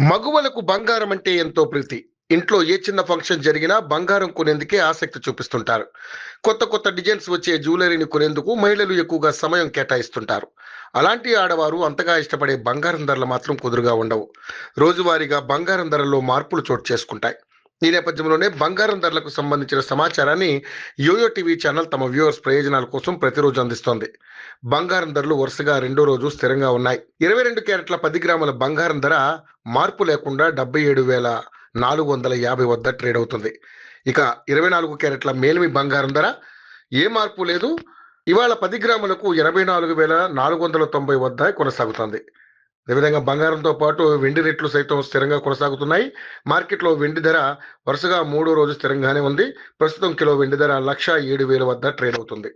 మగువలకు బంగారం అంటే ఎంతో ప్రీతి. ఇంట్లో ఏ చిన్న ఫంక్షన్ జరిగినా బంగారం కొనేందుకే ఆసక్తి చూపిస్తుంటారు. కొత్త కొత్త డిజైన్స్ వచ్చే జ్యువెలరీని కొనేందుకు మహిళలు ఎక్కువగా సమయం కేటాయిస్తుంటారు. అలాంటి ఆడవారు అంతగా ఇష్టపడే బంగారం ధరలు మాత్రం కుదురుగా ఉండవు. రోజువారీగా బంగారం ధరల్లో మార్పులు చోటు చేసుకుంటాయి. ఈ నేపథ్యంలోనే బంగారం ధరలకు సంబంధించిన సమాచారాన్ని యోయో టీవీ ఛానల్ తమ వ్యూవర్స్ ప్రయోజనాల కోసం ప్రతిరోజు అందిస్తోంది. బంగారం ధరలు వరుసగా రెండో రోజు స్థిరంగా ఉన్నాయి. 22 క్యారెట్ల 10 గ్రాముల బంగారం ధర మార్పు లేకుండా 77,450 వద్ద ట్రేడ్ అవుతుంది. ఇక 24 క్యారెట్ల మేలిమి బంగారం ధర ఏ మార్పు లేదు. ఇవాళ 10 గ్రాములకు 84,490 వద్ద కొనసాగుతోంది. అదేవిధంగా బంగారంతో పాటు వెండి రేట్లు సైతం స్థిరంగా కొనసాగుతున్నాయి. మార్కెట్లో వెండి ధర వరుసగా మూడో రోజు స్థిరంగానే ఉంది. ప్రస్తుతం కిలో వెండి ధర 1,07,000 వద్ద ట్రేడ్ అవుతుంది.